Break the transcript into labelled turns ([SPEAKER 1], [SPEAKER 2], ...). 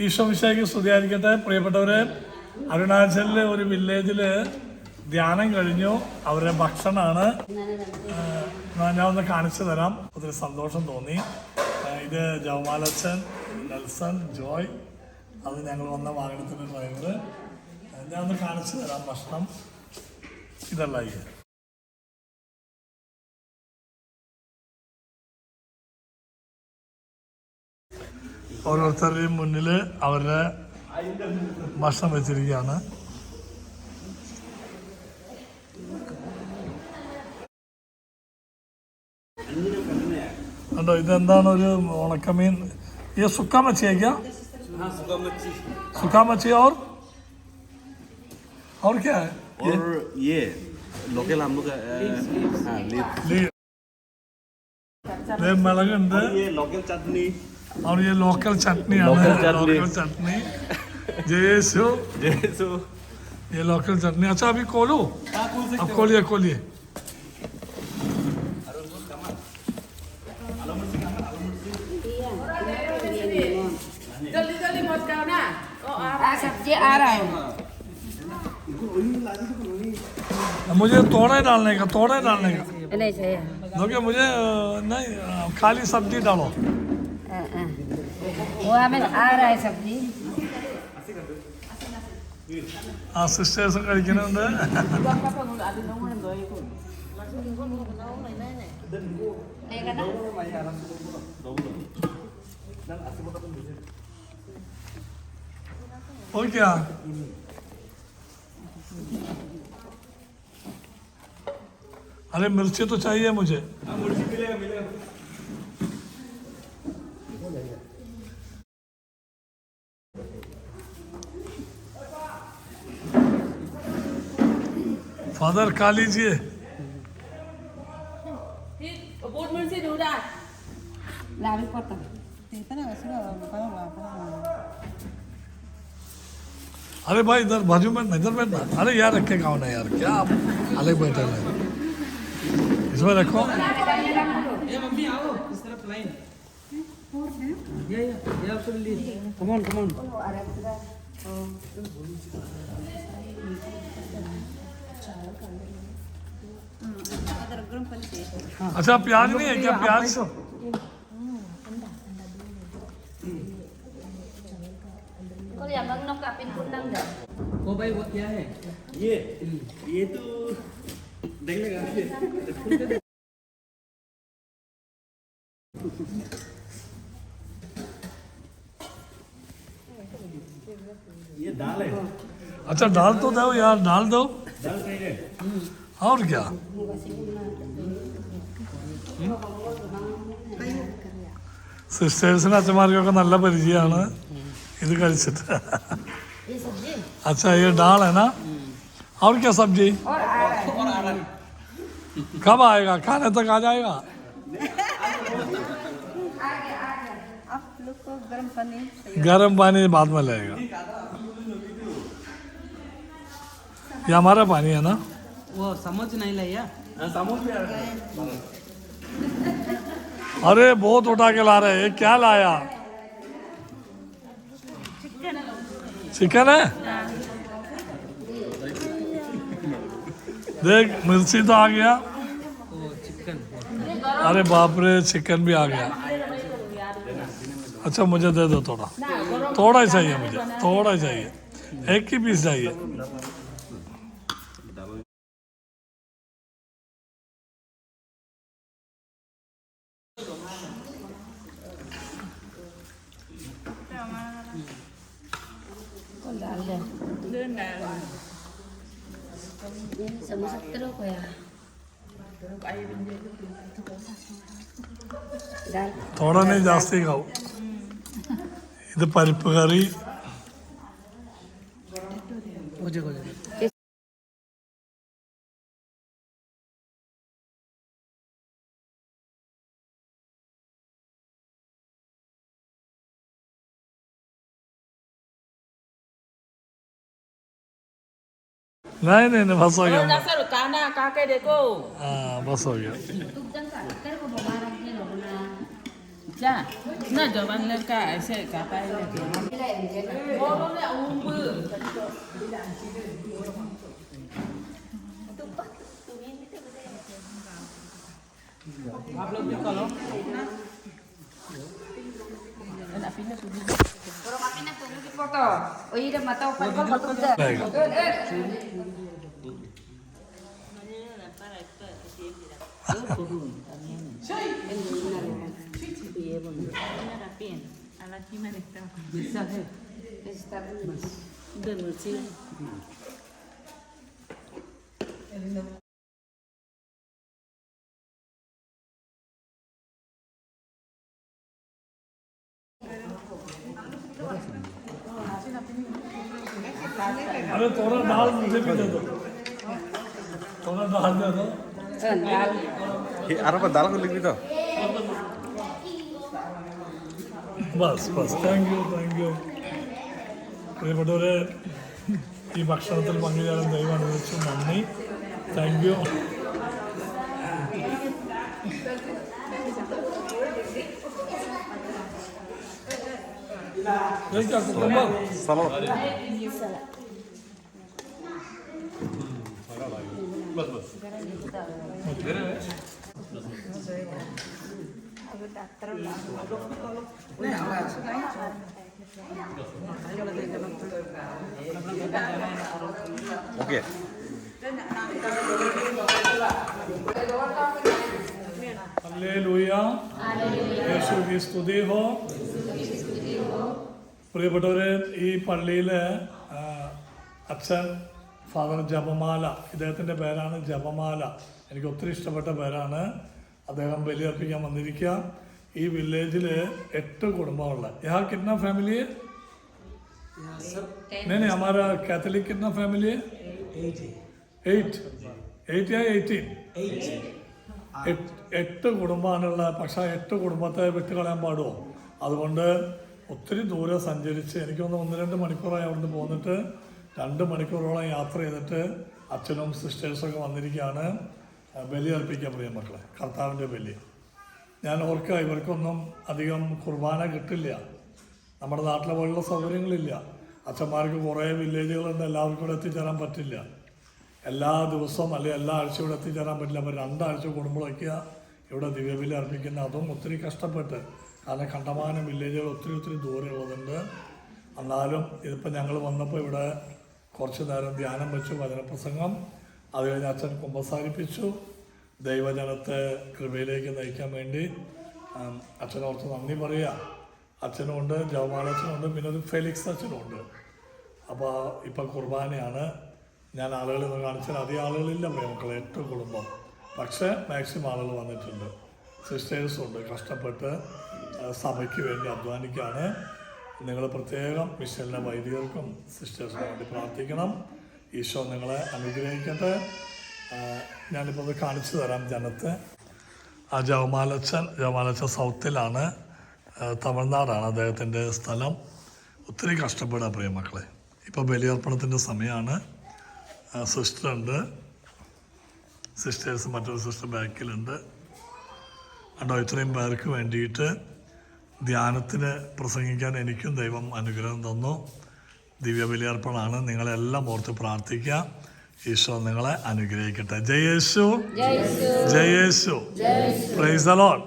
[SPEAKER 1] ഈശോമിശിഹായ്ക്ക് സ്തുതിയായിരിക്കട്ടെ. പ്രിയപ്പെട്ടവരെ, അരുണാചലിലെ ഒരു വില്ലേജിൽ ധ്യാനം കഴിഞ്ഞു. അവരുടെ ഭക്ഷണമാണ് ഞാൻ ഒന്ന് കാണിച്ചു തരാം. ഒത്തിരി സന്തോഷം തോന്നി. ഇത് ജവമാലച്ചൻ, നെൽസൺ, ജോയ്, അത് ഞങ്ങൾ വന്ന വാഹനത്തിൻ്റെ ഡ്രൈവർ. ഞാൻ ഒന്ന് കാണിച്ചു തരാം ഭക്ഷണം. ഇതല്ല ഇത്. ഓരോരുത്തരുടെയും മുന്നിൽ അവരുടെ ഭക്ഷണം വെച്ചിരിക്കുകയാണ്. കണ്ടോ, ഇതെന്താണ്? ഒരു ഉണക്കമീൻ. ये सूखा मच्छी है क्या?
[SPEAKER 2] हाँ,
[SPEAKER 1] सूखा मच्छी और क्या है?
[SPEAKER 2] और ये लोकल हम लोग
[SPEAKER 1] ये मिलगुंड,
[SPEAKER 2] ये लोकल चटनी
[SPEAKER 1] और ये लोकल चटनी है। लोकल चटनी जयसु ये लोकल चटनी. अच्छा, अभी खोलो. अब खोलिए.
[SPEAKER 3] जल्दी मत खाओ ना. सब्जी आ रहा है.
[SPEAKER 1] मुझे तोड़ा डालने का.
[SPEAKER 3] नहीं चाहिए.
[SPEAKER 1] देखिए, मुझे नहीं, खाली सब्जी डालो.
[SPEAKER 3] वो हमें आ रहा है सब्जी.
[SPEAKER 1] സിസ്റ്റേഴ്സും കഴിക്കുന്നുണ്ട്. और क्या? अरे मिर्ची तो चाहिए मुझे. फादर खा लीजिए. अरे भाई, इधर बाजू में इधर बैठना. अरे यार, रखे कौन है यार? क्या आप अलग बैठे हैं? इसमें रखो.
[SPEAKER 4] मम्मी आओ इस तरफ लाइन. ये एब्सोल्युटली. Come on.
[SPEAKER 1] अच्छा, प्याज नहीं है क्या? प्याज
[SPEAKER 4] ओ भाई, वो क्या है?
[SPEAKER 2] ये तो देख लेगा. ये दाल है.
[SPEAKER 1] अच्छा, डाल तो दो यार, डाल दो.
[SPEAKER 2] दाल चाहिए.
[SPEAKER 1] और क्या? സിസ്റ്റേഴ്സിന് അച്ഛന്മാർക്കൊക്കെ നല്ല പരിചയമാണ് ഇത് കഴിച്ചിട്ട്. अच्छा, ये दाल है ना? और क्या सब्जी? कब आएगा? खाने तक आ जाएगा?
[SPEAKER 3] आप लोग को गर्म पानी.
[SPEAKER 1] गर्म पानी बाद में लगेगा. ये हमारा पानी है ना?
[SPEAKER 4] वो समझ नहीं लिया.
[SPEAKER 2] समोस भी आ रहा है.
[SPEAKER 1] अरे बहुत उठा के ला रहे हैं. क्या लाया? चिकन है. देख, मिर्ची तो आ गया.
[SPEAKER 4] ओ चिकन.
[SPEAKER 1] अरे बाप रे, चिकन भी आ गया. अच्छा, मुझे दे दो थोड़ा ही चाहिए. मुझे थोड़ा ही चाहिए. एक ही पीस चाहिए.
[SPEAKER 3] Samosa terus ya.
[SPEAKER 1] थोड़ा नहीं, जास्ती खाओ. ഇത് പരിപ്പ് കറി.
[SPEAKER 4] हो जाएगा.
[SPEAKER 1] नहीं, बस हो गया.
[SPEAKER 3] kakek deko.
[SPEAKER 1] हाँ, बस हो गया.
[SPEAKER 3] जा ना जवान लड़का ऐसे कहता है
[SPEAKER 4] आप लोग भी करो
[SPEAKER 3] Orang api nak tunggu di foto. Oh iya, mata opan kau betul dah.
[SPEAKER 4] bisa है
[SPEAKER 1] अरे थोड़ा दाल मुझे भी दे दो, थोड़ा दाल दे दो।
[SPEAKER 2] आरो दाल को लिख दी तो
[SPEAKER 1] ബസ് ബസ് താങ്ക് യു പ്രിയപ്പെട്ടവരെ, ഈ ഭക്ഷണത്തിൽ പങ്കുചേരാൻ ദൈവം അനുവദിച്ചു, നന്ദി, താങ്ക് യു.
[SPEAKER 2] ओके
[SPEAKER 1] ഹല്ലേലൂയ, യേശുവേ സ്തുതി ഹോ. പ്രിയപ്പെട്ടവരെ, ഈ പള്ളിയിലെ അച്ഛൻ ഫാദർ ജപമാല, ഇദ്ദേഹത്തിൻ്റെ പേരാണ് ജപമാല. എനിക്ക് ഒത്തിരി ഇഷ്ടപ്പെട്ട പേരാണ്. അദ്ദേഹം ബലിയർപ്പിക്കാൻ വന്നിരിക്കുക. ഈ വില്ലേജിൽ 8 കുടുംബമുള്ള. यहाँ कितना फैमिली है? नहीं हमारा कैथोलिक कितना फैमिली है? 8 या 18? 8 കുടുംബമാണുള്ള. പക്ഷേ 8 കുടുംബത്തെ വിട്ടുകളയാൻ പാടുമോ? അതുകൊണ്ട് ഒത്തിരി ദൂരം സഞ്ചരിച്ച്, എനിക്കൊന്ന് 1-2 മണിക്കൂറായി അവിടുന്ന് പോന്നിട്ട് 2 മണിക്കൂറോളം യാത്ര ചെയ്തിട്ട് അച്ഛനും സിസ്റ്റേഴ്സൊക്കെ വന്നിരിക്കുകയാണ് ബലി അർപ്പിക്കാൻ. പ്രിയ മക്കളെ, കർത്താവിൻ്റെ ബലി. ഞാൻ ഓർക്കുക, ഇവർക്കൊന്നും അധികം കുർബാന കിട്ടില്ല. നമ്മുടെ നാട്ടിലെ പോലുള്ള സൗകര്യങ്ങളില്ല. അച്ഛന്മാർക്ക് കുറേ വില്ലേജുകളുണ്ട്, എല്ലാവർക്കും കൂടെ എത്തിച്ചേരാൻ പറ്റില്ല. എല്ലാ ദിവസവും അല്ലെങ്കിൽ എല്ലാ ആഴ്ചയും ഇവിടെ എത്തിച്ചേരാൻ പറ്റില്ല. അപ്പോൾ 2 ആഴ്ച കൂടുമ്പോഴൊക്കെ ഇവിടെ ദിവ്യബലി അർപ്പിക്കുന്ന, അതും ഒത്തിരി കഷ്ടപ്പെട്ട്. കാരണം കണ്ടമാനം വില്ലേജുകൾ ഒത്തിരി ദൂരമുള്ളതുണ്ട്. എന്നാലും ഇതിപ്പോൾ ഞങ്ങൾ വന്നപ്പോൾ ഇവിടെ കുറച്ച് നേരം ധ്യാനം വെച്ചു, വചനപ്രസംഗം. അത് കഴിഞ്ഞ് അച്ഛൻ കുമ്പസാരിപ്പിച്ചു. ദൈവജനത്തെ കൃപയിലേക്ക് നയിക്കാൻ വേണ്ടി അച്ഛനോർത്ത് നന്ദി പറയുക. അച്ഛനുമുണ്ട്, ജവമാലച്ഛനുണ്ട്, പിന്നെ ഒരു ഫെലിക്സ് അച്ഛനുമുണ്ട്. അപ്പോൾ ഇപ്പം കുർബാനയാണ്. ഞാൻ ആളുകളെന്ന് കാണിച്ചാൽ അധികം ആളുകളില്ല മക്കളെ, 8 കുടുംബം. പക്ഷേ മാക്സിമം ആളുകൾ വന്നിട്ടുണ്ട്. സിസ്റ്റേഴ്സുണ്ട്, കഷ്ടപ്പെട്ട് സഭയ്ക്ക് വേണ്ടി അധ്വാനിക്കുകയാണ്. നിങ്ങൾ പ്രത്യേകം മിഷനിലെ വൈദികർക്കും സിസ്റ്റേഴ്സിനും വേണ്ടി പ്രാർത്ഥിക്കണം. ഈശോ നിങ്ങളെ അനുഗ്രഹിക്കട്ടെ. ഞാനിപ്പോൾ അത് കാണിച്ചു തരാം ജനത്തെ. ആ ജവമാലച്ചൻ സൗത്തിലാണ്, തമിഴ്നാടാണ് അദ്ദേഹത്തിൻ്റെ സ്ഥലം. ഒത്തിരി കഷ്ടപ്പെടുക പ്രിയ മക്കളെ. ഇപ്പോൾ ബലിയർപ്പണത്തിൻ്റെ സമയമാണ്. സിസ്റ്ററുണ്ട്, സിസ്റ്റേഴ്സ്, മറ്റൊരു സിസ്റ്റർ ബാക്കിലുണ്ട്. കണ്ടോ, ഇത്രയും പേർക്ക് വേണ്ടിയിട്ട് ധ്യാനത്തിന് പ്രസംഗിക്കാൻ എനിക്കും ദൈവം അനുഗ്രഹം തന്നു. ദിവ്യബലിയർപ്പണമാണ്. നിങ്ങളെല്ലാം ഓർത്ത് പ്രാർത്ഥിക്കുക. ഈശോ നിങ്ങളെ അനുഗ്രഹിക്കട്ടെ. ജയ യേശു, ജയ യേശു, പ്രൈസ് ദി ലോർഡ്.